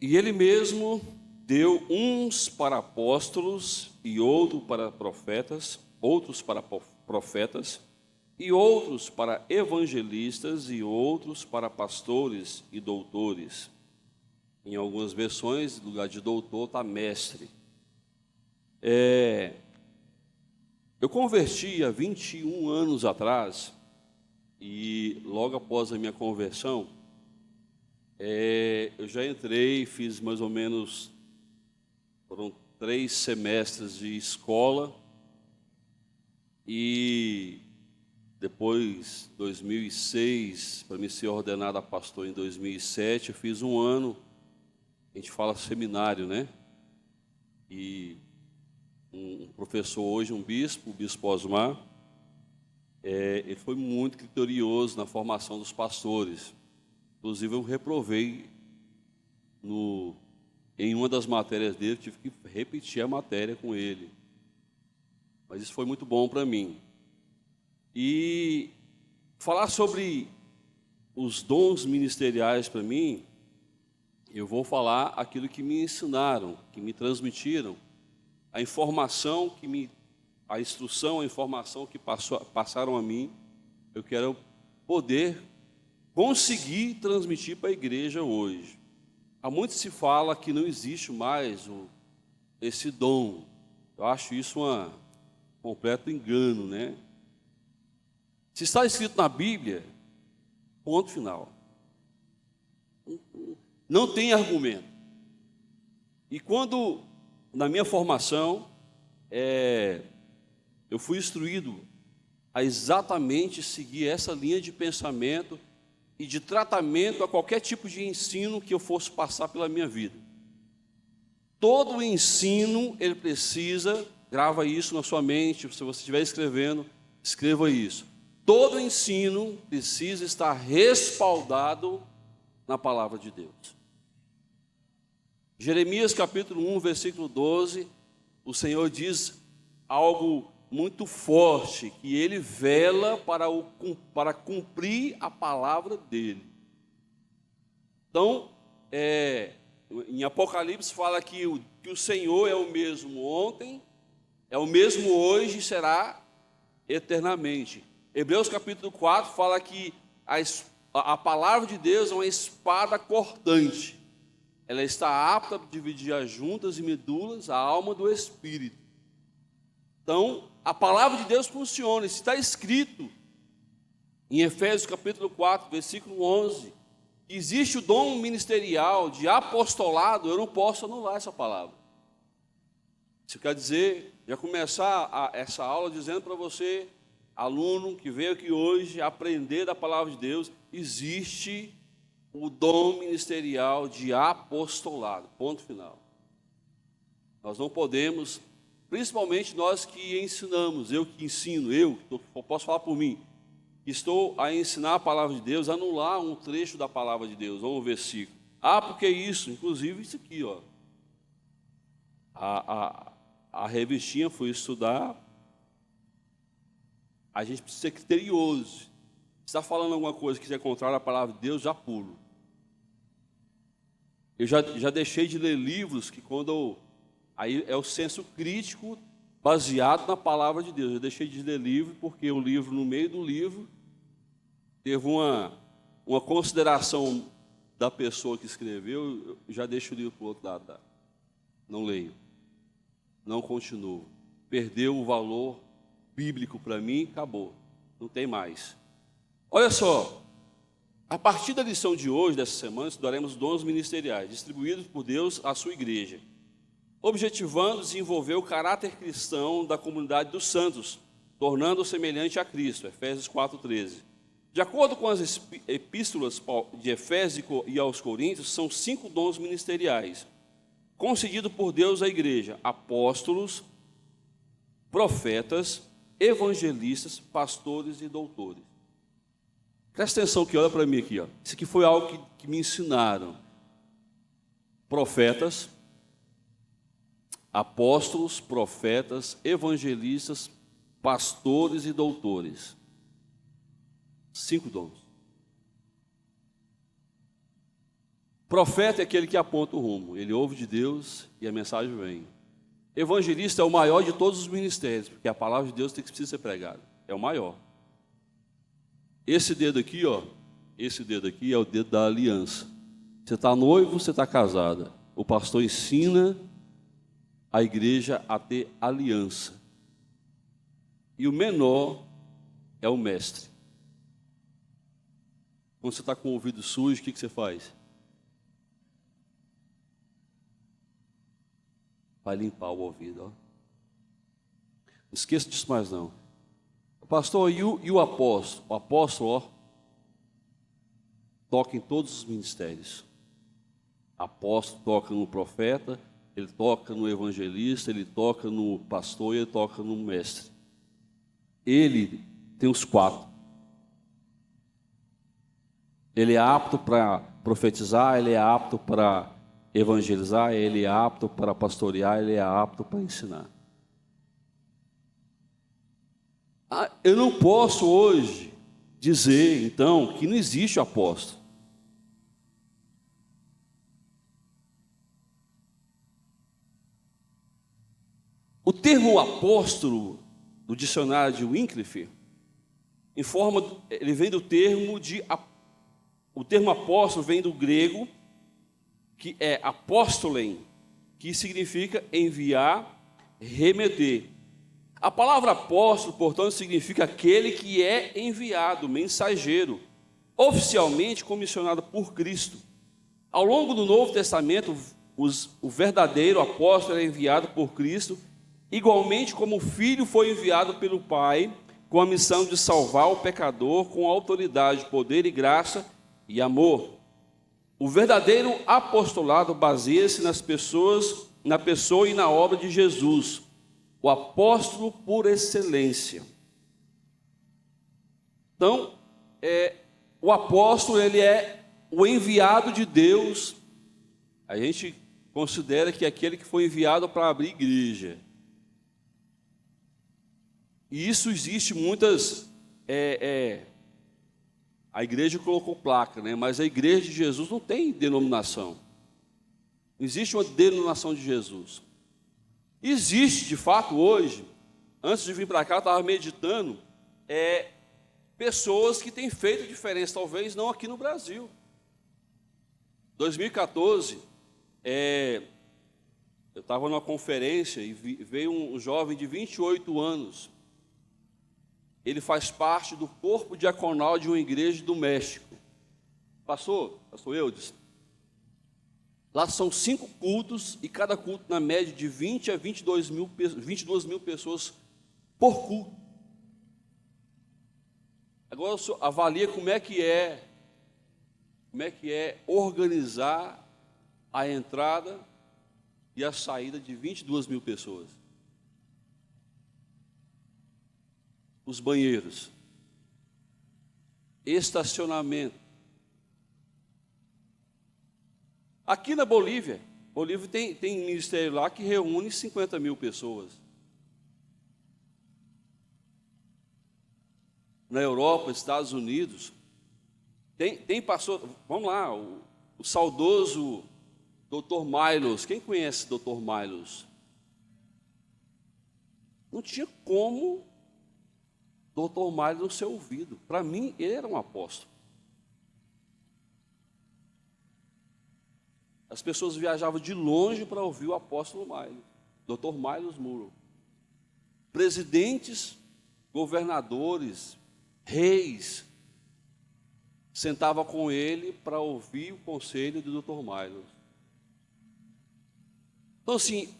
E ele mesmo deu uns para apóstolos e outros para profetas, e outros para evangelistas e outros para pastores e doutores. Em algumas versões, no lugar de doutor, está mestre. Eu converti há 21 anos atrás, e logo após a minha conversão, eu já entrei, fiz mais ou menos, foram 3 semestres de escola, e depois, 2006, para me ser ordenado a pastor em 2007, eu fiz 1 ano, a gente fala seminário, né? E um professor hoje, um bispo, o bispo Osmar, ele foi muito criterioso na formação dos pastores. Inclusive, eu reprovei em uma das matérias dele, tive que repetir a matéria com ele. Mas isso foi muito bom para mim. E falar sobre os dons ministeriais para mim, eu vou falar aquilo que me ensinaram, que me transmitiram, a informação a instrução, a informação que passaram a mim, eu quero poder conseguir transmitir para a igreja hoje. Há muito se fala que não existe mais esse dom. Eu acho isso um completo engano, né? Se está escrito na Bíblia, ponto final. Não tem argumento. E quando, na minha formação, eu fui instruído a exatamente seguir essa linha de pensamento e de tratamento a qualquer tipo de ensino que eu fosse passar pela minha vida. Todo ensino, ele precisa, grava isso na sua mente, se você estiver escrevendo, escreva isso. Todo ensino precisa estar respaldado na palavra de Deus. Jeremias capítulo 1, versículo 12, o Senhor diz algo muito forte, que ele vela para cumprir a palavra dele. Então, em Apocalipse fala que o Senhor é o mesmo ontem, é o mesmo hoje e será eternamente. Hebreus capítulo 4 fala que a palavra de Deus é uma espada cortante. Ela está apta a dividir as juntas e medulas, a alma do espírito. Então, a palavra de Deus funciona. Se está escrito em Efésios capítulo 4, versículo 11, que existe o dom ministerial de apostolado, eu não posso anular essa palavra. Isso quer dizer, já começar essa aula dizendo para você, aluno que veio aqui hoje aprender da palavra de Deus, existe o dom ministerial de apostolado, ponto final. Nós não podemos, principalmente nós que ensinamos, eu que ensino, eu posso falar por mim, que estou a ensinar a palavra de Deus, anular um trecho da palavra de Deus, ou um versículo. Porque isso, inclusive isso aqui, ó. A revistinha fui estudar, a gente precisa ser criterioso. Se está falando alguma coisa que é contrária à palavra de Deus, já pulo. Eu já deixei de ler livros que aí é o senso crítico baseado na palavra de Deus. Eu deixei de ler livro porque o livro, no meio do livro, teve uma consideração da pessoa que escreveu, eu já deixo o livro para o outro lado. Não leio. Não continuo. Perdeu o valor bíblico para mim, acabou. Não tem mais. Olha só. A partir da lição de hoje, dessa semana, estudaremos os dons ministeriais, distribuídos por Deus à sua igreja, objetivando desenvolver o caráter cristão da comunidade dos santos, tornando-o semelhante a Cristo, Efésios 4,13. De acordo com as epístolas de Efésios e aos Coríntios, são 5 dons ministeriais, concedidos por Deus à igreja: apóstolos, profetas, evangelistas, pastores e doutores. Presta atenção aqui, olha para mim aqui, ó. Isso aqui foi algo que me ensinaram. Profetas, apóstolos, profetas, evangelistas, pastores e doutores. 5 dons. Profeta é aquele que aponta o rumo, ele ouve de Deus e a mensagem vem. Evangelista é o maior de todos os ministérios, porque a palavra de Deus precisa ser pregada, é o maior. Esse dedo aqui, ó, esse dedo aqui é o dedo da aliança. Você está noivo, você está casada. O pastor ensina a igreja a ter aliança. E o menor é o mestre. Quando você está com o ouvido sujo, o que você faz? Vai limpar o ouvido, ó. Não esqueça disso mais não. Pastor, e o apóstolo? O apóstolo, ó, toca em todos os ministérios. Apóstolo toca no profeta, ele toca no evangelista, ele toca no pastor e ele toca no mestre. Ele tem os 4. Ele é apto para profetizar, ele é apto para evangelizar, ele é apto para pastorear, ele é apto para ensinar. Eu não posso hoje dizer, então, que não existe apóstolo. O termo apóstolo, do dicionário de Wycliffe, ele vem do termo o termo apóstolo vem do grego, que é apóstolen, que significa enviar, remeter. A palavra apóstolo, portanto, significa aquele que é enviado, mensageiro, oficialmente comissionado por Cristo. Ao longo do Novo Testamento, o verdadeiro apóstolo é enviado por Cristo, igualmente como o Filho foi enviado pelo Pai, com a missão de salvar o pecador, com autoridade, poder e graça e amor. O verdadeiro apostolado baseia-se na pessoa e na obra de Jesus, o apóstolo por excelência. Então, o apóstolo, ele é o enviado de Deus. A gente considera que é aquele que foi enviado para abrir igreja. E isso existe muitas... A igreja colocou placa, né? Mas a igreja de Jesus não tem denominação. Não existe uma denominação de Jesus. Existe, de fato, hoje, antes de vir para cá, eu estava meditando, pessoas que têm feito diferença, talvez não aqui no Brasil. 2014, eu estava numa conferência e veio um jovem de 28 anos. Ele faz parte do corpo diaconal de uma igreja do México. Pastor Eudes, lá são 5 cultos e cada culto na média de 20 a 22 mil pessoas por culto. Agora o senhor avalia como é que é organizar a entrada e a saída de 22 mil pessoas. Os banheiros, estacionamento. Aqui na Bolívia tem ministério lá que reúne 50 mil pessoas. Na Europa, Estados Unidos, tem pastor, vamos lá, o saudoso Dr. Milos. Quem conhece Dr. Milos? Não tinha como Dr. Milos não ser ouvido. Para mim, ele era um apóstolo. As pessoas viajavam de longe para ouvir o apóstolo Milos, Dr. Milos Muro. Presidentes, governadores, reis, sentavam com ele para ouvir o conselho do Dr. Milos. Então, assim,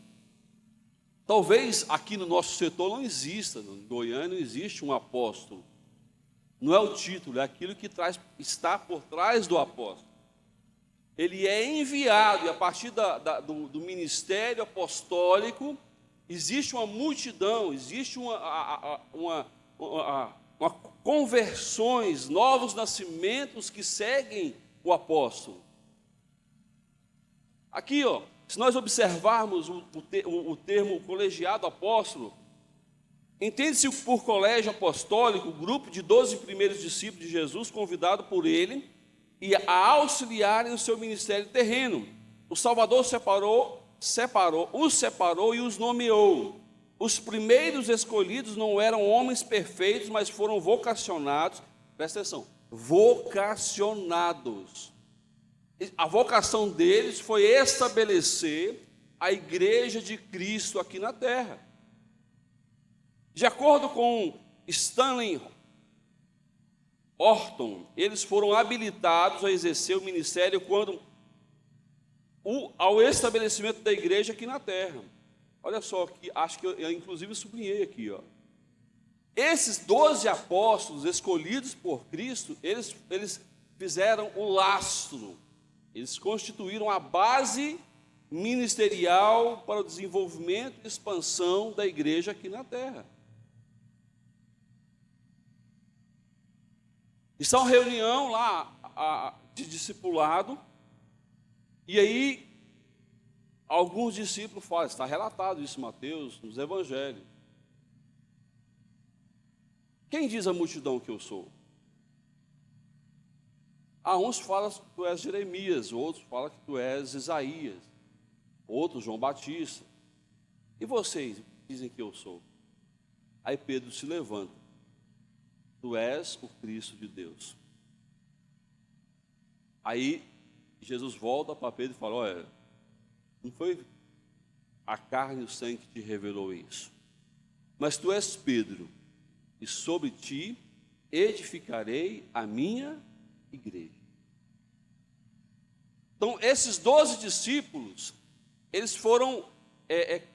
talvez aqui no nosso setor não exista, no Goiânia não existe um apóstolo. Não é o título, é aquilo que está por trás do apóstolo. Ele é enviado, e a partir do ministério apostólico, existe uma multidão, existe uma conversões, novos nascimentos que seguem o apóstolo. Aqui, ó, se nós observarmos o termo colegiado apóstolo, entende-se por colégio apostólico o grupo de 12 primeiros discípulos de Jesus, convidado por ele e a auxiliarem no seu ministério terreno. O Salvador os separou e os nomeou. Os primeiros escolhidos não eram homens perfeitos, mas foram vocacionados. Presta atenção, vocacionados. A vocação deles foi estabelecer a igreja de Cristo aqui na terra. De acordo com Stanley Horton, eles foram habilitados a exercer o ministério ao estabelecimento da igreja aqui na terra. Olha só, que acho que eu inclusive sublinhei aqui, ó. Esses 12 apóstolos escolhidos por Cristo, eles fizeram o lastro, eles constituíram a base ministerial para o desenvolvimento e expansão da igreja aqui na terra. Isso é uma reunião lá de discipulado, e aí alguns discípulos falam, está relatado isso em Mateus, nos evangelhos. Quem diz a multidão que eu sou? Uns falam que tu és Jeremias, outros falam que tu és Isaías, outros João Batista. E vocês dizem que eu sou? Aí Pedro se levanta. Tu és o Cristo de Deus. Aí Jesus volta para Pedro e fala, olha, não foi a carne e o sangue que te revelou isso, mas tu és Pedro, e sobre ti edificarei a minha igreja. Então, esses 12 discípulos, eles foram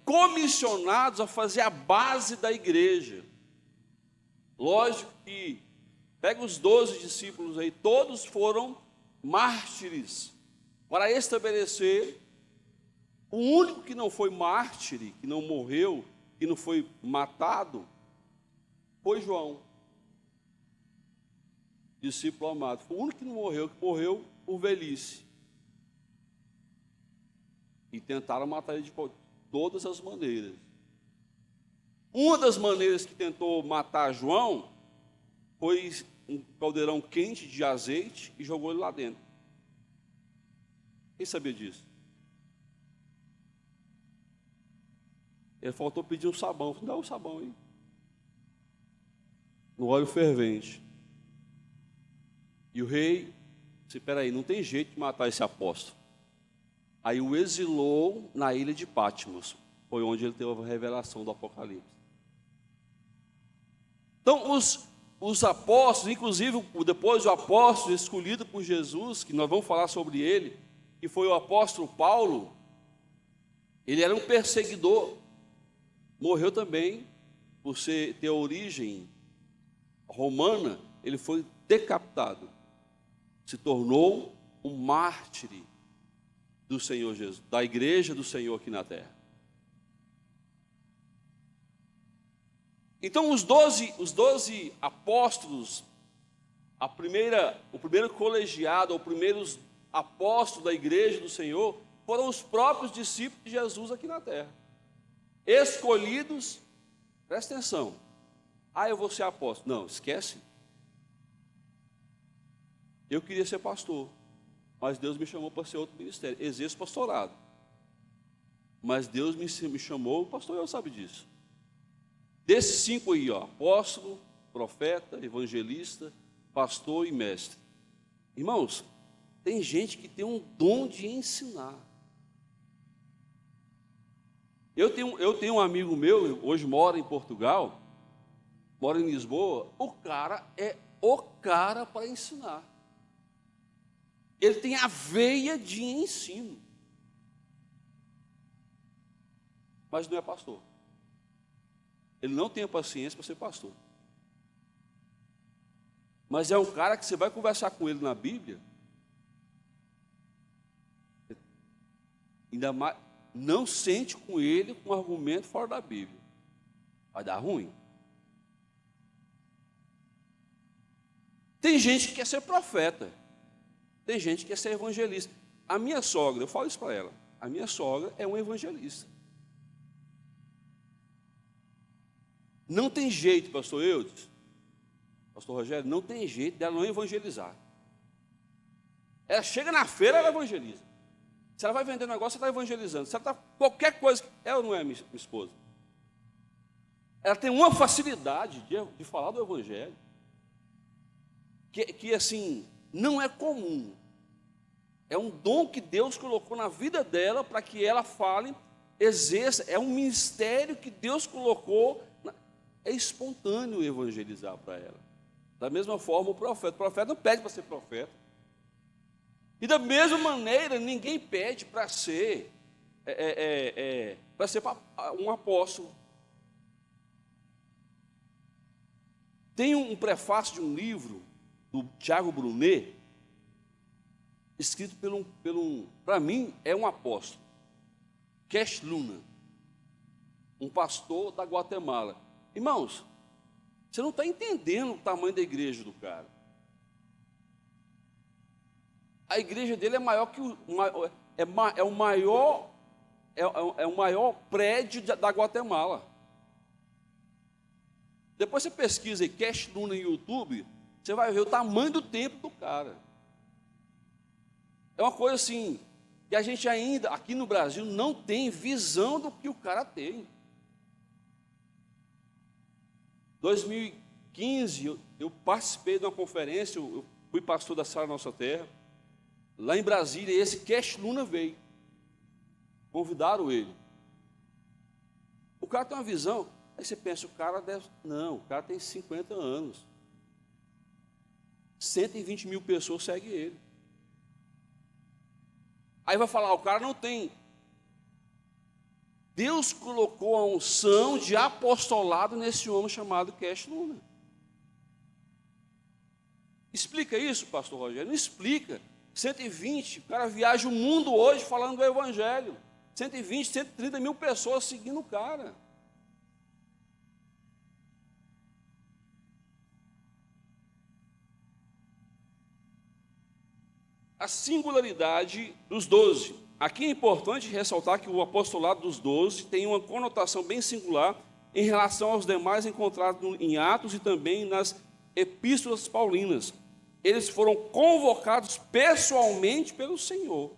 comissionados a fazer a base da igreja. Lógico que, pega os 12 discípulos aí, todos foram mártires para estabelecer. O único que não foi mártire, que não morreu, que não foi matado, foi João, discípulo amado. Foi o único que não morreu, que morreu por velhice. E tentaram matar ele de todas as maneiras. Uma das maneiras que tentou matar João foi um caldeirão quente de azeite e jogou ele lá dentro. Quem sabia disso? Ele faltou pedir um sabão. Dá um sabão aí. No óleo fervente. E o rei disse, espera aí, não tem jeito de matar esse apóstolo. Aí o exilou na ilha de Patmos. Foi onde ele teve a revelação do Apocalipse. Então, os apóstolos, inclusive depois o apóstolo escolhido por Jesus, que nós vamos falar sobre ele, que foi o apóstolo Paulo, ele era um perseguidor. Morreu também, por ter origem romana, ele foi decapitado. Se tornou um mártire do Senhor Jesus, da igreja do Senhor aqui na terra. Então, os 12 apóstolos, o primeiro colegiado, os primeiros apóstolos da igreja do Senhor, foram os próprios discípulos de Jesus aqui na terra. Escolhidos, presta atenção, eu vou ser apóstolo. Não, esquece. Eu queria ser pastor, mas Deus me chamou para ser outro ministério. Exerço pastorado, mas Deus me chamou, o pastor eu sabe disso. Desses 5 aí, apóstolo, profeta, evangelista, pastor e mestre. Irmãos, tem gente que tem um dom de ensinar. Eu tenho um amigo meu, hoje mora em Portugal, mora em Lisboa, o cara é o cara para ensinar. Ele tem a veia de ensino. Mas não é pastor. Ele não tem a paciência para ser pastor. Mas é um cara que você vai conversar com ele na Bíblia, ainda mais, não sente com ele com um argumento fora da Bíblia. Vai dar ruim. Tem gente que quer ser profeta. Tem gente que quer ser evangelista. A minha sogra, eu falo isso para ela, a minha sogra é um evangelista. Não tem jeito, pastor Eudes, pastor Rogério, não tem jeito dela não evangelizar. Ela chega na feira, ela evangeliza. Se ela vai vender um negócio, ela está evangelizando. Se ela está qualquer coisa, ela não é minha esposa. Ela tem uma facilidade de falar do evangelho que assim, não é comum. É um dom que Deus colocou na vida dela para que ela fale, exerça. É um ministério que Deus colocou. É espontâneo evangelizar para ela. Da mesma forma, o profeta não pede para ser profeta. E da mesma maneira, ninguém pede para ser um apóstolo. Tem um prefácio de um livro do Tiago Brunet, escrito para mim, é um apóstolo, Cash Luna, um pastor da Guatemala. Irmãos, você não está entendendo o tamanho da igreja do cara. A igreja dele é maior que o maior prédio da Guatemala. Depois você pesquisa aí, Cash Luna no YouTube, você vai ver o tamanho do templo do cara. É uma coisa assim, que a gente ainda, aqui no Brasil, não tem visão do que o cara tem. 2015, eu participei de uma conferência, eu fui pastor da Sala Nossa Terra, lá em Brasília, e esse Cash Luna veio. Convidaram ele. O cara tem uma visão, aí você pensa, o cara deve... Não, o cara tem 50 anos. 120 mil pessoas seguem ele. Aí vai falar, o cara não tem... Deus colocou a unção de apostolado nesse homem chamado Cash Luna. Explica isso, pastor Rogério? Não explica. 120, o cara viaja o mundo hoje falando do evangelho. 120, 130 mil pessoas seguindo o cara. A singularidade dos 12. Aqui é importante ressaltar que o apostolado dos 12 tem uma conotação bem singular em relação aos demais encontrados em Atos e também nas epístolas paulinas. Eles foram convocados pessoalmente pelo Senhor.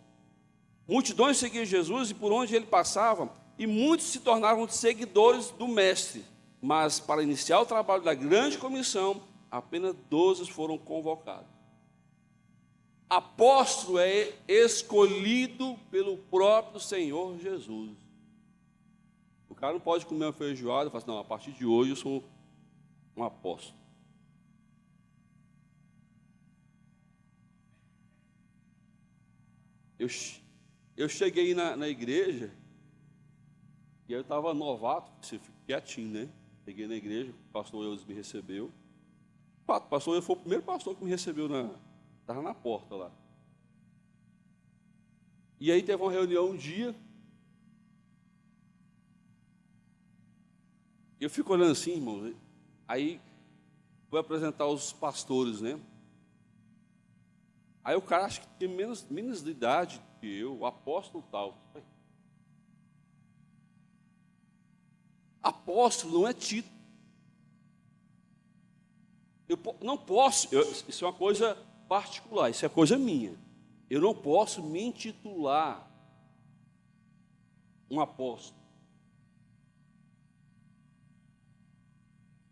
Multidões seguiam Jesus e por onde ele passava, e muitos se tornaram seguidores do Mestre. Mas para iniciar o trabalho da grande comissão, apenas 12 foram convocados. Apóstolo é escolhido pelo próprio Senhor Jesus. O cara não pode comer uma feijoada e falar assim, não, a partir de hoje eu sou um apóstolo. Eu cheguei na igreja, e aí eu estava novato, você fica quietinho, né? Cheguei na igreja, o pastor Eudes me recebeu. O pastor Eudes foi o primeiro pastor que me recebeu, estava na porta lá. E aí teve uma reunião um dia, eu fico olhando assim, irmão, aí vou apresentar os pastores, né? Aí o cara acha que tem menos de idade que eu, o apóstolo tal. Apóstolo não é título. Eu não posso, isso é uma coisa particular, isso é coisa minha. Eu não posso me intitular um apóstolo.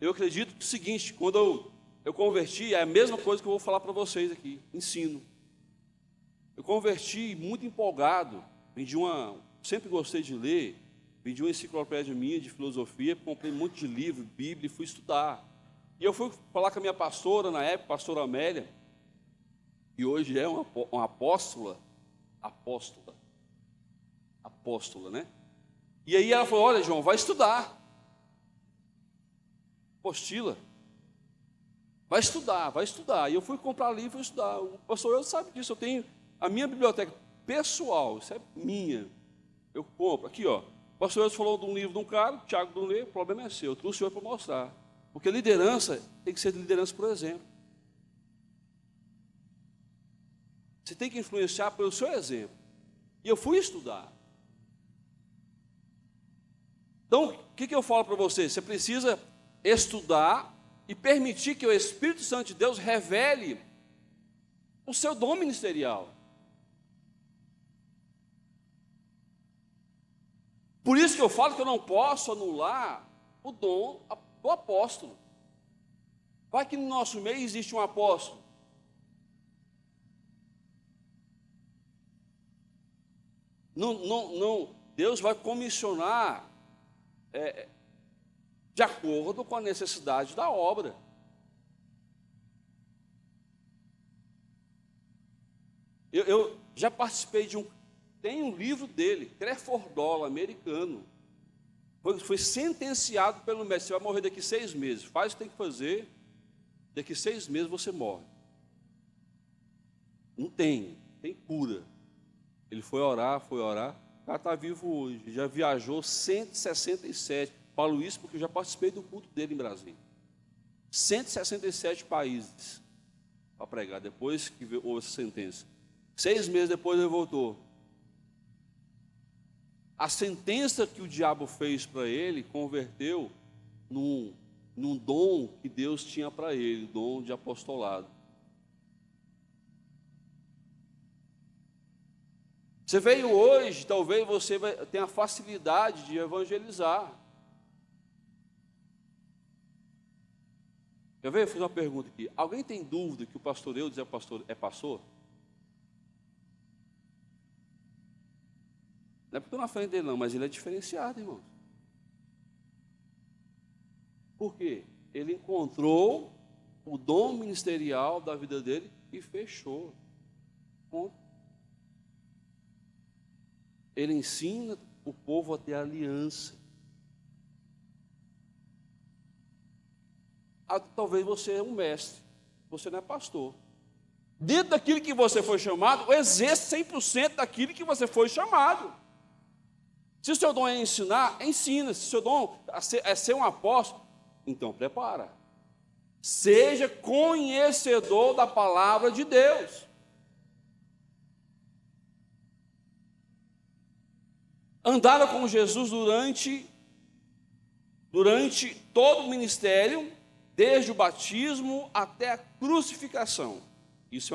Eu acredito que é o seguinte, quando eu converti, é a mesma coisa que eu vou falar para vocês aqui, ensino. Eu converti muito empolgado, sempre gostei de ler, vim de uma enciclopédia minha de filosofia, comprei um monte de livro, Bíblia, e fui estudar. E eu fui falar com a minha pastora na época, pastora Amélia, que hoje é uma apóstola, né? E aí ela falou, olha, João, vai estudar. Apostila. Vai estudar. E eu fui comprar livro e fui estudar. O pastor eu sabe disso, eu tenho a minha biblioteca pessoal, isso é minha. Eu compro. Aqui, ó. O pastor Eudes falou de um livro de um cara, Tiago Brunet, o problema é seu. Eu trouxe hoje para mostrar. Porque liderança tem que ser liderança por exemplo. Você tem que influenciar pelo seu exemplo. E eu fui estudar. Então, o que eu falo para você? Você precisa estudar e permitir que o Espírito Santo de Deus revele o seu dom ministerial. Por isso que eu falo que eu não posso anular o dom do apóstolo. Vai que no nosso meio existe um apóstolo. Não, Deus vai comissionar de acordo com a necessidade da obra. Eu já participei tem um livro dele, Creford Dollar, americano. Foi sentenciado pelo mestre: você vai morrer daqui 6 meses. Faz o que tem que fazer, daqui 6 meses você morre. Não tem cura. Ele foi orar, o cara está vivo hoje, já viajou 167. Falo isso porque eu já participei do culto dele em Brasília. 167 países para pregar, depois que houve essa sentença. 6 meses depois ele voltou. A sentença que o diabo fez para ele converteu num dom que Deus tinha para ele, dom de apostolado. Você veio hoje, talvez você tenha facilidade de evangelizar. Eu vou fazer uma pergunta aqui. Alguém tem dúvida que o pastor Eudes é pastor? Não é porque eu estou na frente dele não, mas ele é diferenciado, irmãos. Por quê? Ele encontrou o dom ministerial da vida dele e fechou. Ponto. Ele ensina o povo a ter aliança. Talvez você é um mestre, você não é pastor. Dentro daquilo que você foi chamado, exerça 100% daquilo que você foi chamado. Se o seu dom é ensinar, ensina. Se o seu dom é ser um apóstolo, então prepara. Seja conhecedor da palavra de Deus. Andaram com Jesus durante todo o ministério, desde o batismo até a crucificação. Isso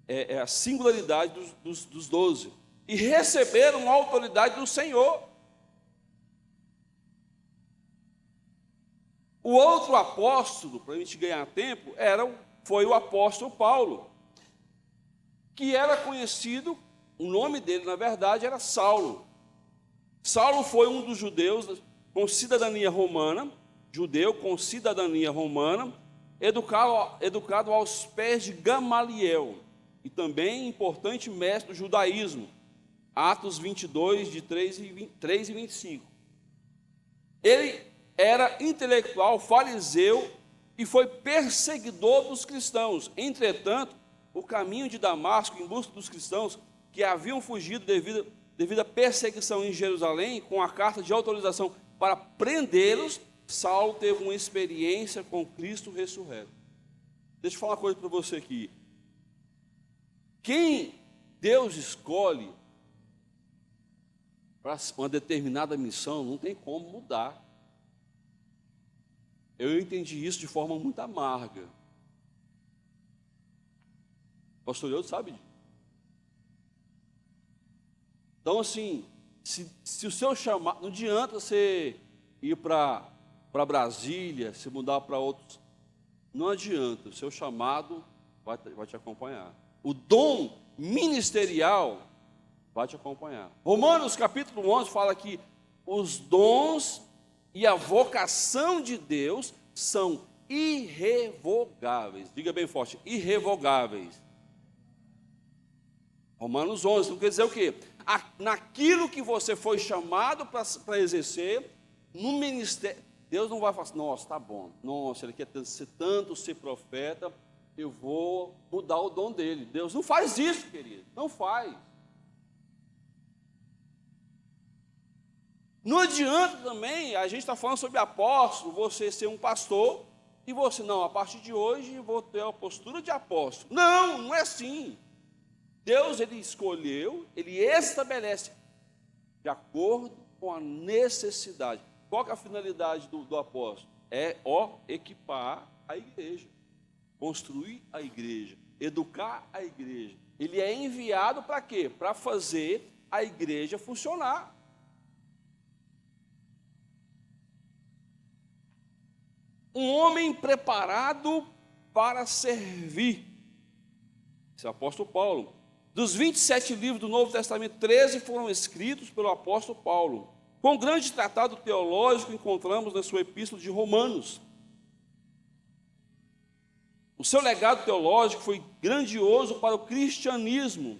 é a singularidade dos 12. E receberam a autoridade do Senhor. O outro apóstolo, para a gente ganhar tempo, foi o apóstolo Paulo, que era conhecido, o nome dele, na verdade, era Saulo. Saulo foi um dos judeus com cidadania romana, educado aos pés de Gamaliel, e também importante mestre do judaísmo. Atos 22, de 3 e 25. Ele era intelectual, fariseu e foi perseguidor dos cristãos. Entretanto, o caminho de Damasco em busca dos cristãos que haviam fugido devido à perseguição em Jerusalém, com a carta de autorização para prendê-los, Saulo teve uma experiência com Cristo ressurreto. Deixa eu falar uma coisa para você aqui. Quem Deus escolhe para uma determinada missão, não tem como mudar. Eu entendi isso de forma muito amarga. O pastor Eudes sabe disso. Então, assim, se o seu chamado, não adianta você ir para Brasília, se mudar para outros, não adianta, o seu chamado vai te acompanhar. O dom ministerial vai te acompanhar. Romanos capítulo 11 fala que os dons e a vocação de Deus são irrevogáveis. Diga bem forte, irrevogáveis. Romanos 11, não quer dizer o quê? Naquilo que você foi chamado para exercer, no ministério, Deus não vai falar assim: nossa, tá bom, nossa, ele quer ser profeta, eu vou mudar o dom dele. Deus não faz isso, querido, não faz. Não adianta também, a gente está falando sobre apóstolo, você ser um pastor, e você, não, a partir de hoje eu vou ter a postura de apóstolo. Não, não é assim. Deus, ele escolheu, ele estabelece de acordo com a necessidade. Qual que é a finalidade do apóstolo? É equipar a igreja, construir a igreja. Educar a igreja. Ele é enviado para quê? Para fazer a igreja funcionar. Um homem preparado para servir. Esse é o apóstolo Paulo. Dos 27 livros do Novo Testamento, 13 foram escritos pelo apóstolo Paulo. Com um grande tratado teológico encontramos na sua epístola de Romanos. O seu legado teológico foi grandioso para o cristianismo,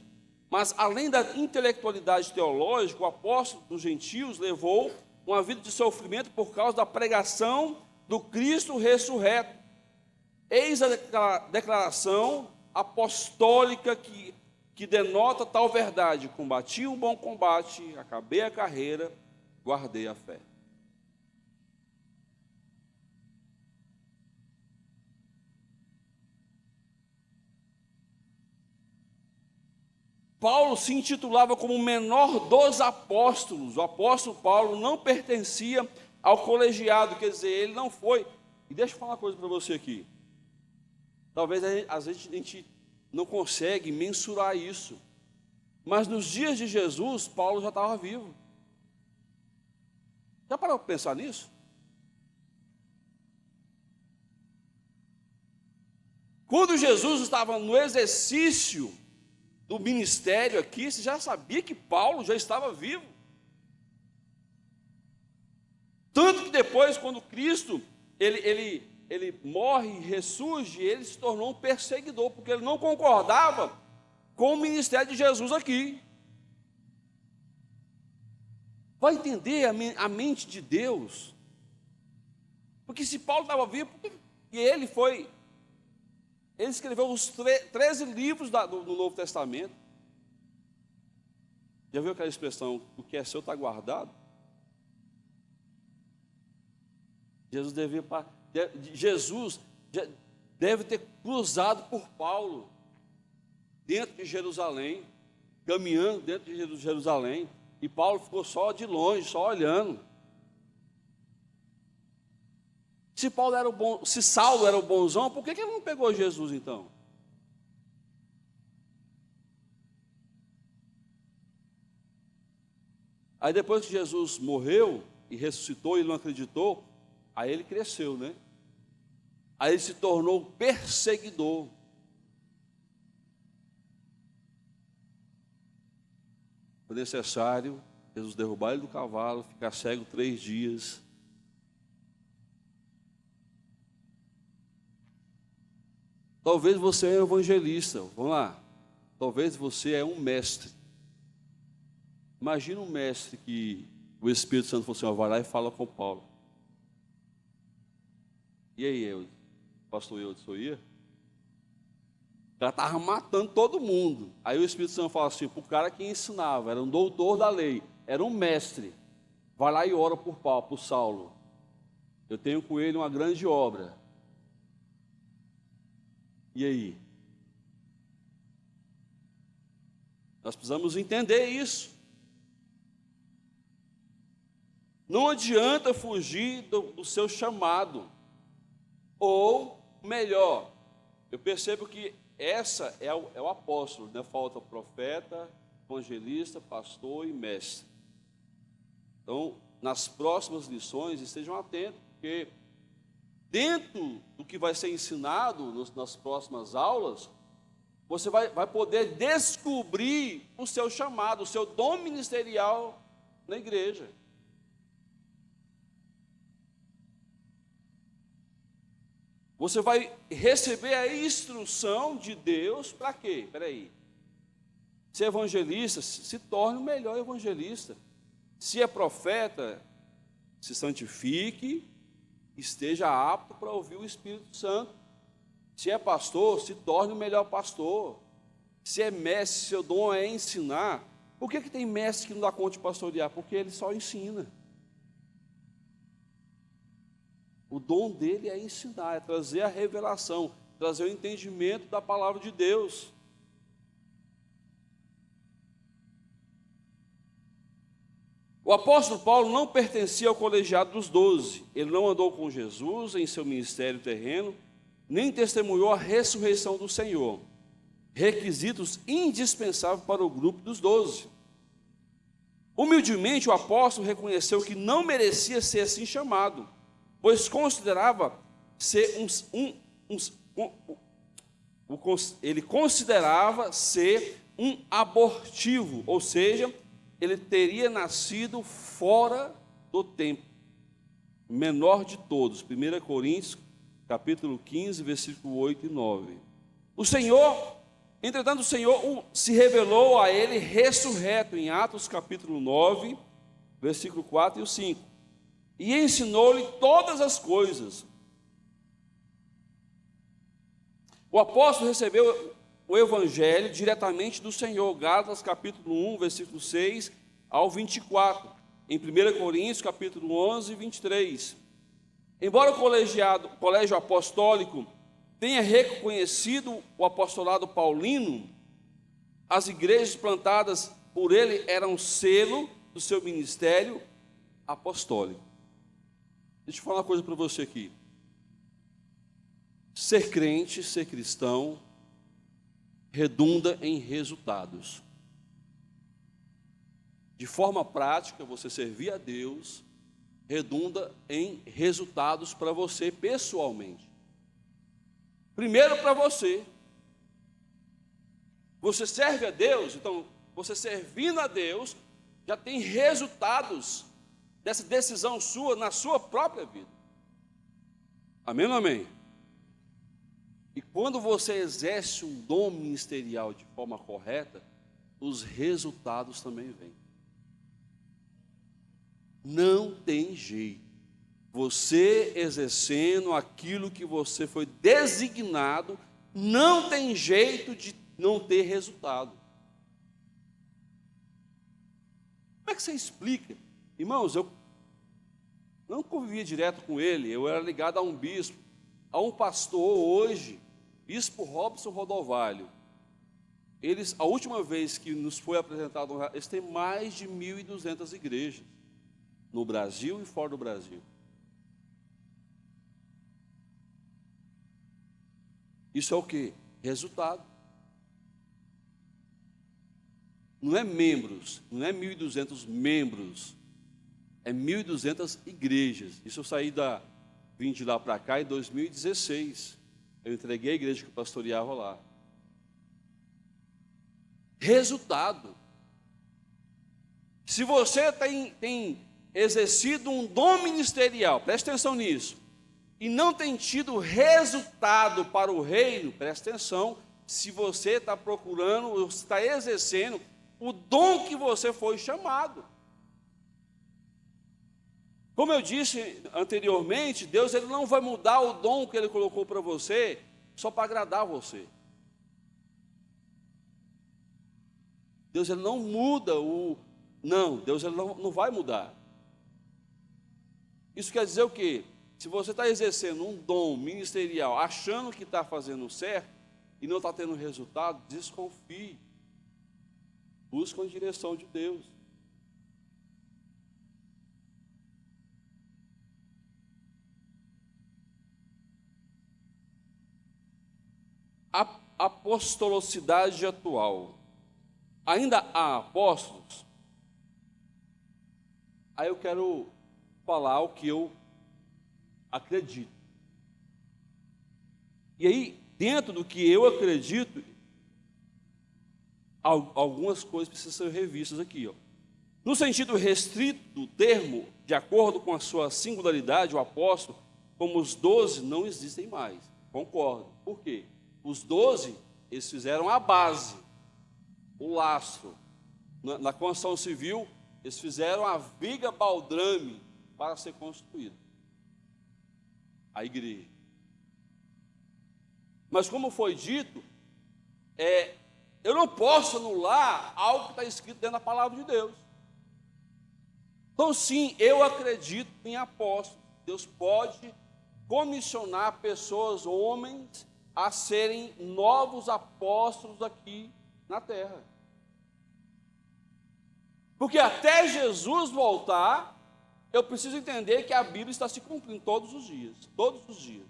mas além da intelectualidade teológica, o apóstolo dos gentios levou uma vida de sofrimento por causa da pregação do Cristo ressurreto. Eis a declaração apostólica que denota tal verdade: combati o bom combate, acabei a carreira, guardei a fé. Paulo se intitulava como o menor dos apóstolos. O apóstolo Paulo não pertencia ao colegiado, quer dizer, ele não foi. E deixa eu falar uma coisa para você aqui. Talvez às vezes a gente não consegue mensurar isso. Mas nos dias de Jesus, Paulo já estava vivo. Já parou para pensar nisso? Quando Jesus estava no exercício do ministério aqui, você já sabia que Paulo já estava vivo. Tanto que depois, quando Cristo ele morre e ressurge, ele se tornou um perseguidor, porque ele não concordava com o ministério de Jesus aqui. Vai entender a mente de Deus? Porque se Paulo estava vivo, e ele escreveu os 13 livros do Novo Testamento. Já viu aquela expressão, o que é seu está guardado? Jesus deve ter cruzado por Paulo, dentro de Jerusalém, caminhando dentro de Jerusalém, e Paulo ficou só de longe, só olhando. Se Saulo era o bonzão, por que ele não pegou Jesus então? Aí depois que Jesus morreu e ressuscitou e ele não acreditou, aí ele cresceu, né? Aí ele se tornou perseguidor. Foi necessário Jesus derrubar ele do cavalo, ficar cego 3 dias. Talvez você é um evangelista, vamos lá. Talvez você é um mestre. Imagina um mestre que o Espírito Santo falou assim, vai lá e fala com Paulo. E aí, pastor Eudes, ia? O cara estava matando todo mundo. Aí o Espírito Santo fala assim, para o cara que ensinava, era um doutor da lei, era um mestre. Vai lá e ora por Paulo, por Saulo. Eu tenho com ele uma grande obra. E aí? Nós precisamos entender isso. Não adianta fugir do seu chamado. Ou, melhor, eu percebo que essa é o apóstolo, né? Falta profeta, evangelista, pastor e mestre. Então, nas próximas lições, estejam atentos, porque dentro do que vai ser ensinado nas próximas aulas, você vai poder descobrir o seu chamado, o seu dom ministerial na igreja. Você vai receber a instrução de Deus para quê? Espera aí. Se é evangelista, se torne o melhor evangelista. Se é profeta, se santifique, esteja apto para ouvir o Espírito Santo. Se é pastor, se torne o melhor pastor. Se é mestre, seu dom é ensinar. Por que tem mestre que não dá conta de pastorear? Porque ele só ensina. O dom dele é ensinar, é trazer a revelação, trazer o entendimento da palavra de Deus. O apóstolo Paulo não pertencia ao colegiado dos 12. Ele não andou com Jesus em seu ministério terreno, nem testemunhou a ressurreição do Senhor. requisitos indispensáveis para o grupo dos 12. Humildemente, o apóstolo reconheceu que não merecia ser assim chamado, pois considerava ser ele considerava ser um abortivo, ou seja, ele teria nascido fora do tempo, menor de todos. 1 Coríntios, capítulo 15, versículo 8 e 9. Entretanto, o Senhor se revelou a ele ressurreto, em Atos capítulo 9, versículo 4 e 5, e ensinou-lhe todas as coisas. O apóstolo recebeu o evangelho diretamente do Senhor, Gálatas capítulo 1, versículo 6 ao 24, em 1 Coríntios capítulo 11, 23. Embora o colégio apostólico tenha reconhecido o apostolado paulino, as igrejas plantadas por ele eram selo do seu ministério apostólico. Deixa eu falar uma coisa para você aqui. Ser crente, ser cristão, redunda em resultados. De forma prática, você servir a Deus, redunda em resultados para você pessoalmente. Primeiro para você. Você serve a Deus, então, você servindo a Deus, já tem resultados dessa decisão sua na sua própria vida. Amém ou não amém? E quando você exerce um dom ministerial de forma correta, os resultados também vêm. Não tem jeito. Você exercendo aquilo que você foi designado, não tem jeito de não ter resultado. Como é que você explica? Irmãos, eu não convivia direto com ele, eu era ligado a um bispo, a um pastor hoje, bispo Robson Rodovalho. A última vez que nos foi apresentado, eles têm mais de 1.200 igrejas, no Brasil e fora do Brasil. Isso é o quê? Resultado. Não é membros, não é 1.200 membros, é 1.200 igrejas. Isso eu vim de lá para cá em 2016. Eu entreguei a igreja que eu pastoreava lá. Resultado. Se você tem exercido um dom ministerial, preste atenção nisso, e não tem tido resultado para o reino, preste atenção, se você está procurando, está exercendo o dom que você foi chamado. Como eu disse anteriormente, Deus ele não vai mudar o dom que Ele colocou para você só para agradar você. Deus ele não muda Deus ele não vai mudar. Isso quer dizer o quê? Se você está exercendo um dom ministerial, achando que está fazendo certo e não está tendo resultado, desconfie. Busque a direção de Deus. A apostolocidade atual. Ainda há apóstolos? Aí eu quero falar o que eu acredito. E aí, dentro do que eu acredito, algumas coisas precisam ser revistas aqui. No sentido restrito do termo, de acordo com a sua singularidade, o apóstolo, como os 12, não existem mais. Concordo. Por quê? Os 12, eles fizeram a base, o lastro. Na construção civil, eles fizeram a viga baldrame para ser construída a igreja. Mas como foi dito, eu não posso anular algo que está escrito dentro da palavra de Deus. Então sim, eu acredito em apóstolos. Deus pode comissionar pessoas, homens, a serem novos apóstolos aqui na terra. Porque até Jesus voltar, eu preciso entender que a Bíblia está se cumprindo todos os dias. Todos os dias.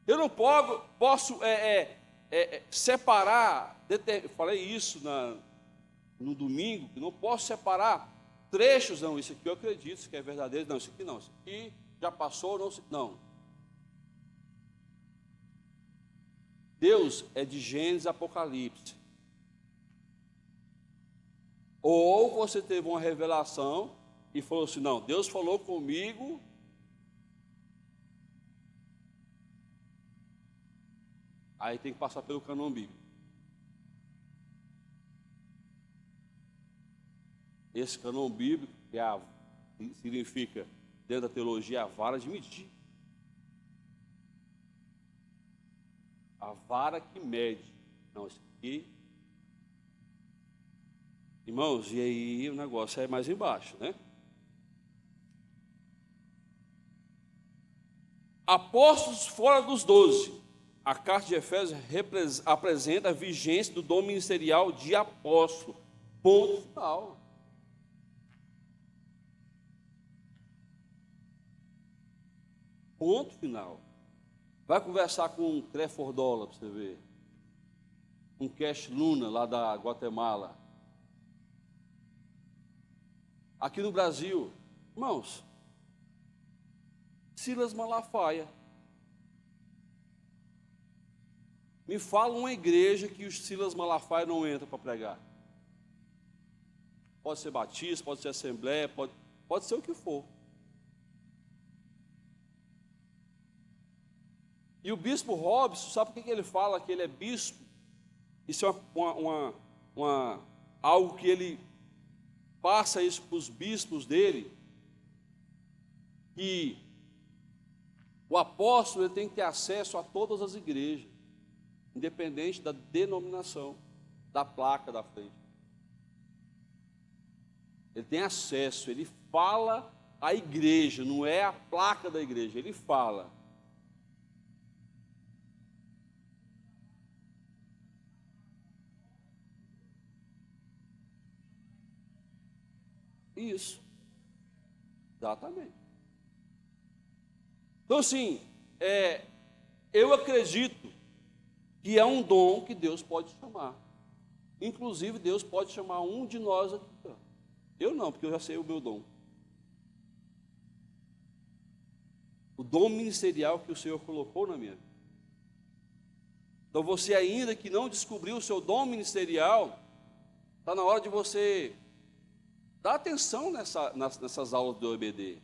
Eu não posso separar, falei isso no domingo, que não posso separar trechos, não, isso aqui eu acredito, isso aqui é verdadeiro, não, isso aqui não, isso aqui já passou, não. Deus é de Gênesis e Apocalipse. Ou você teve uma revelação e falou assim, não, Deus falou comigo, aí tem que passar pelo cânon bíblico. Esse cânon bíblico, que significa, dentro da teologia, a vara de medir. A vara que mede. Não, isso aqui. Irmãos, e aí o negócio é mais embaixo, né? Apóstolos fora dos 12. A carta de Efésios apresenta a vigência do dom ministerial de apóstolo. Ponto final. Ponto final. Vai conversar com o Crefordola para você ver. Com Cash Luna, lá da Guatemala. Aqui no Brasil, irmãos, Silas Malafaia. Me fala uma igreja que os Silas Malafaia não entram para pregar. Pode ser batista, pode ser assembleia, pode ser o que for. E o bispo Robson, sabe por que ele fala que ele é bispo? Isso é algo que ele passa isso para os bispos dele, que o apóstolo ele tem que ter acesso a todas as igrejas, independente da denominação, da placa da frente. Ele tem acesso, ele fala à igreja, não é a placa da igreja, ele fala. Isso. Exatamente. Então, assim, eu acredito que é um dom que Deus pode chamar. Inclusive, Deus pode chamar um de nós aqui. Eu não, porque eu já sei o meu dom. O dom ministerial que o Senhor colocou na minha vida. Então, você ainda que não descobriu o seu dom ministerial, está na hora de você dar atenção nessas aulas do EBD.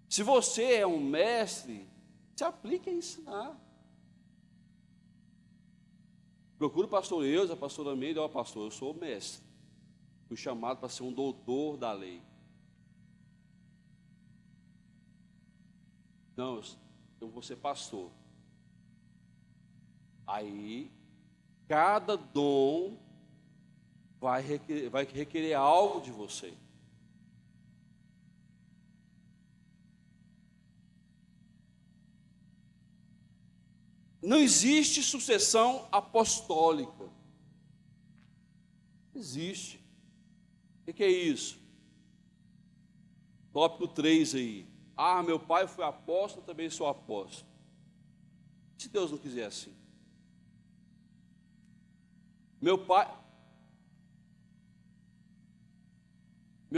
Se você é um mestre, se aplique a ensinar. Procure o pastor Eusa, a pastora Meire, pastor, eu sou o mestre. Fui chamado para ser um doutor da lei. Não, eu vou ser pastor. Aí, cada dom vai requerer algo de você. Não existe sucessão apostólica. Existe. O que é isso? Tópico 3 aí. Ah, meu pai foi apóstolo, também sou apóstolo. Se Deus não quiser assim. Meu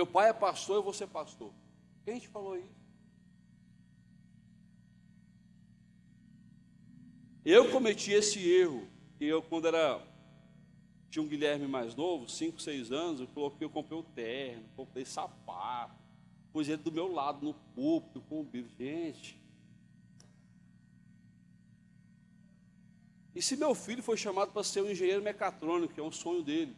pai é pastor, eu vou ser pastor. Quem te falou isso? Eu cometi esse erro. Quando tinha um Guilherme mais novo, 5, 6 anos, eu comprei um terno, comprei sapato, pus ele do meu lado no púlpito com o Bíblia. Gente, e se meu filho foi chamado para ser um engenheiro mecatrônico, que é um sonho dele,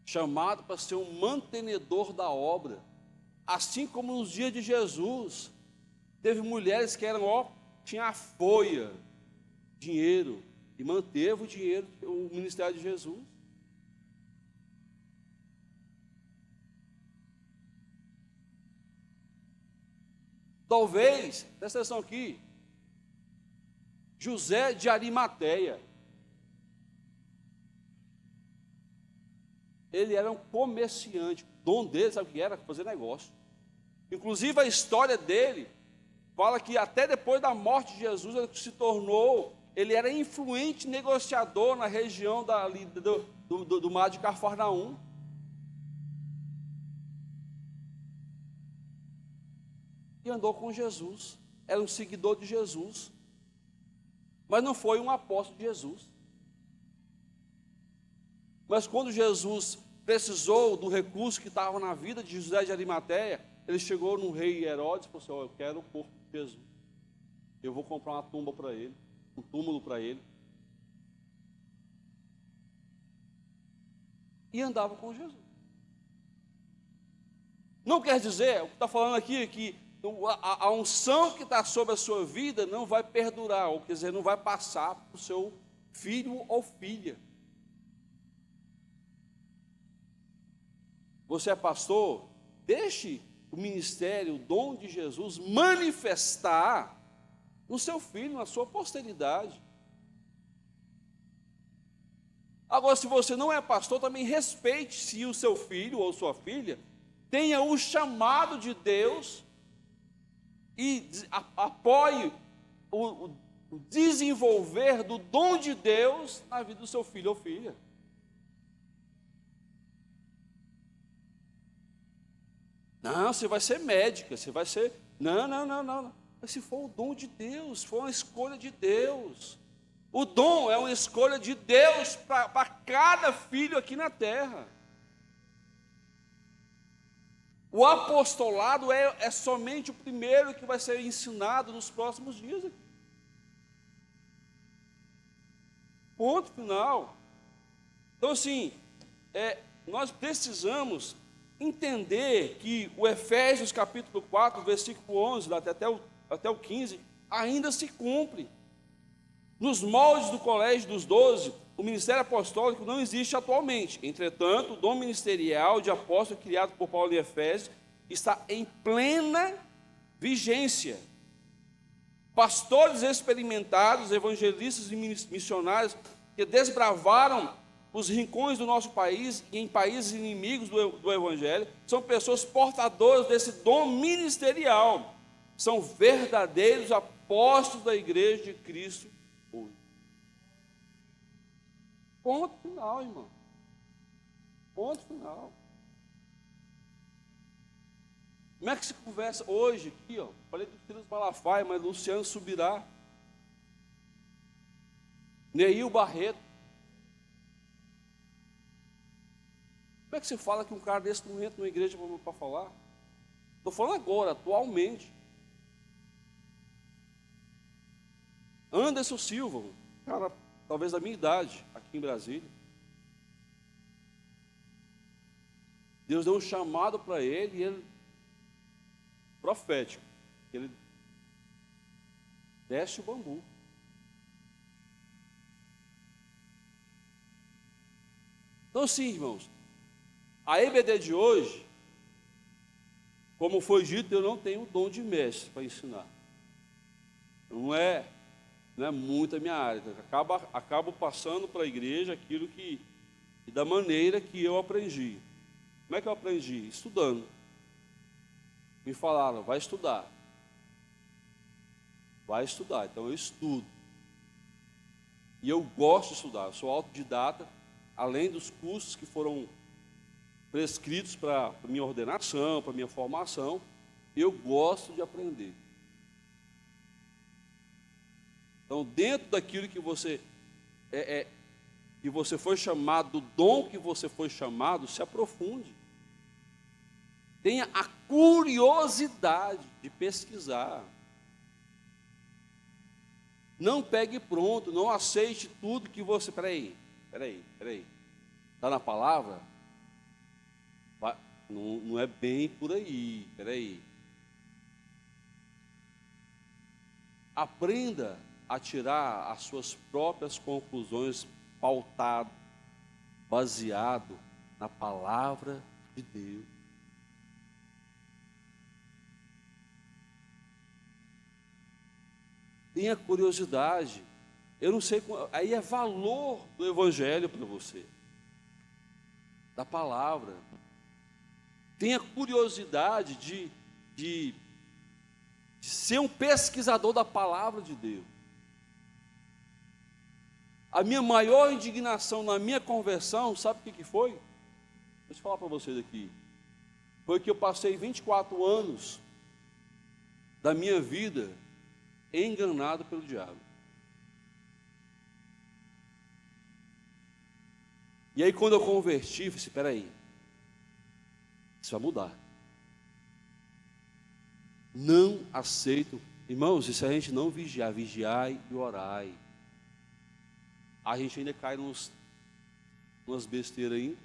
chamado para ser um mantenedor da obra, assim como nos dias de Jesus, teve mulheres que tinham a folha, dinheiro, e manteve o dinheiro, o ministério de Jesus. Talvez, presta atenção aqui, José de Arimateia, ele era um comerciante, o dom dele, sabe o que era? Fazer negócio. Inclusive a história dele fala que até depois da morte de Jesus ele era influente negociador na região do mar de Cafarnaum. E andou com Jesus, era um seguidor de Jesus, mas não foi um apóstolo de Jesus. Mas quando Jesus precisou do recurso que estava na vida de José de Arimateia, ele chegou no rei Herodes e falou assim: eu quero o corpo de Jesus, eu vou comprar uma tumba para ele, um túmulo para ele. E andava com Jesus. Não quer dizer, o que está falando aqui é que a unção que está sobre a sua vida não vai perdurar, ou quer dizer, não vai passar para o seu filho ou filha. Você é pastor, deixe o ministério, o dom de Jesus manifestar no seu filho, na sua posteridade. Agora, se você não é pastor, também respeite se o seu filho ou sua filha tenha o chamado de Deus e apoie o desenvolver do dom de Deus na vida do seu filho ou filha. Não, você vai ser médica, você vai ser... Não. Mas se for o dom de Deus, for uma escolha de Deus. O dom é uma escolha de Deus para cada filho aqui na terra. O apostolado é somente o primeiro que vai ser ensinado nos próximos dias aqui. Ponto final. Então, assim, nós precisamos entender que o Efésios capítulo 4, versículo 11, até o 15, ainda se cumpre. Nos moldes do colégio dos 12, o ministério apostólico não existe atualmente. Entretanto, o dom ministerial de apóstolo criado por Paulo em Efésios está em plena vigência. Pastores experimentados, evangelistas e missionários que desbravaram os rincões do nosso país e em países inimigos do Evangelho, são pessoas portadoras desse dom ministerial. São verdadeiros apóstolos da igreja de Cristo hoje. Ponto final, irmão. Ponto final. Como é que se conversa hoje aqui, ó? Falei do Silas Malafaia, mas Luciano Subirá, Neil Barreto. Como é que você fala que um cara desse não entra numa igreja para falar? Estou falando agora, atualmente. Anderson Silva, um cara talvez da minha idade, aqui em Brasília. Deus deu um chamado para ele, e ele, profético, ele desce o bambu. Então, sim, irmãos, a EBD de hoje, como foi dito, eu não tenho o dom de mestre para ensinar. Não é muito a minha área. Acabo passando para a igreja aquilo que, da maneira que eu aprendi. Como é que eu aprendi? Estudando. Me falaram, vai estudar. Vai estudar. Então eu estudo. E eu gosto de estudar. Eu sou autodidata, além dos cursos que foram prescritos para minha ordenação, para minha formação, eu gosto de aprender. Então, dentro daquilo que você que você foi chamado, do dom que você foi chamado, se aprofunde. Tenha a curiosidade de pesquisar. Não pegue pronto, não aceite tudo que você... Peraí. Está na palavra? Não é bem por aí, peraí. Aprenda a tirar as suas próprias conclusões pautado, baseado na palavra de Deus. Tenha curiosidade. Eu não sei, aí é valor do Evangelho para você, da palavra. Tenha curiosidade de de ser um pesquisador da palavra de Deus. A minha maior indignação na minha conversão, sabe o que foi? Deixa eu falar para vocês aqui. Foi que eu passei 24 anos da minha vida enganado pelo diabo. E aí quando eu converti, eu falei assim, espera aí, isso vai mudar. Não aceito, irmãos, e se a gente não vigiar, vigiai e orai, a gente ainda cai umas besteiras aí.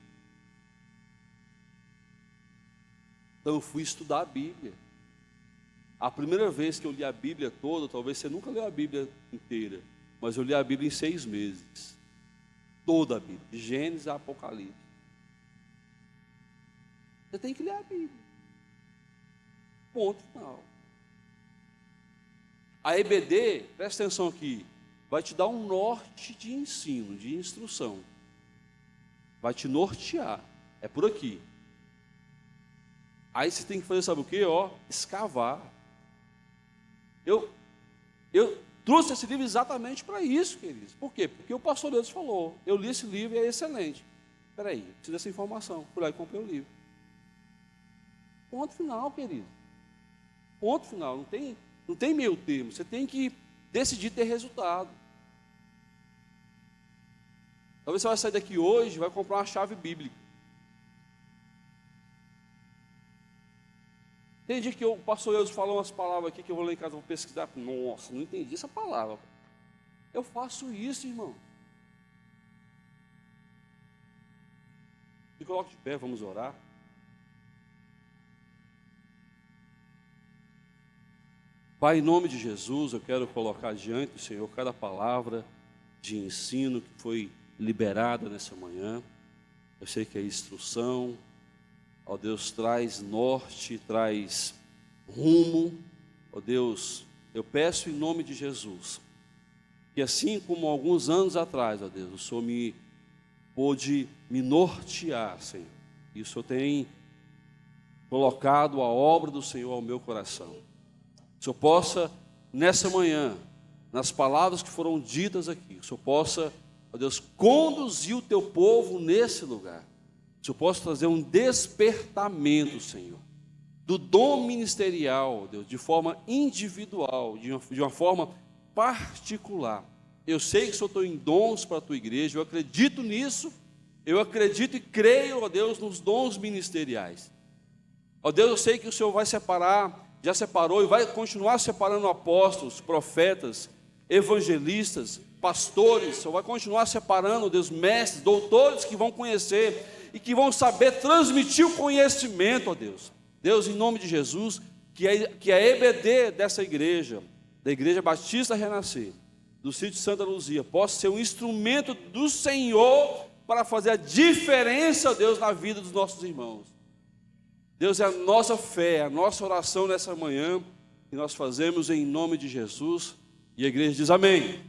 Então eu fui estudar a Bíblia. A primeira vez que eu li a Bíblia toda, talvez você nunca leu a Bíblia inteira, mas eu li a Bíblia em 6 meses. Toda a Bíblia, de Gênesis a Apocalipse. Você tem que ler a Bíblia. Ponto final. A EBD, presta atenção aqui, vai te dar um norte de ensino, de instrução. Vai te nortear. É por aqui. Aí você tem que fazer, sabe o quê? Escavar. Eu trouxe esse livro exatamente para isso, queridos. Por quê? Porque o pastor Deus falou. Eu li esse livro e é excelente. Espera aí, preciso dessa informação. Fui lá e comprei o livro. Ponto final, querido. Ponto final. Não tem meio termo. Você tem que decidir ter resultado. Talvez você vai sair daqui hoje e vai comprar uma chave bíblica. Tem dia que o pastor Deus falou umas palavras aqui que eu vou lá em casa, vou pesquisar. Nossa, não entendi essa palavra. Eu faço isso, irmão. Se coloque de pé, vamos orar. Pai, em nome de Jesus, eu quero colocar diante do Senhor cada palavra de ensino que foi liberada nessa manhã. Eu sei que é instrução. Ó Deus, traz norte, traz rumo. Ó Deus, eu peço em nome de Jesus, que assim como alguns anos atrás, ó Deus, o Senhor me pôde me nortear, Senhor. E o Senhor tem colocado a obra do Senhor ao meu coração. Que o Senhor possa, nessa manhã, nas palavras que foram ditas aqui, o Senhor possa, ó Deus, conduzir o teu povo nesse lugar. Que eu possa trazer um despertamento, Senhor, do dom ministerial, Deus, de forma individual, de uma forma particular. Eu sei que o Senhor tem dons para a tua igreja, eu acredito nisso, eu acredito e creio, ó Deus, nos dons ministeriais. Ó Deus, eu sei que o Senhor vai separar, já separou e vai continuar separando apóstolos, profetas, evangelistas, pastores, o Senhor vai continuar separando, ó Deus, mestres, doutores que vão conhecer e que vão saber transmitir o conhecimento, ó Deus. Deus, em nome de Jesus, que a EBD dessa igreja, da Igreja Batista Renascer, do sítio Santa Luzia, possa ser um instrumento do Senhor para fazer a diferença, ó Deus, na vida dos nossos irmãos. Deus, é a nossa fé, a nossa oração nessa manhã, que nós fazemos em nome de Jesus, e a igreja diz amém.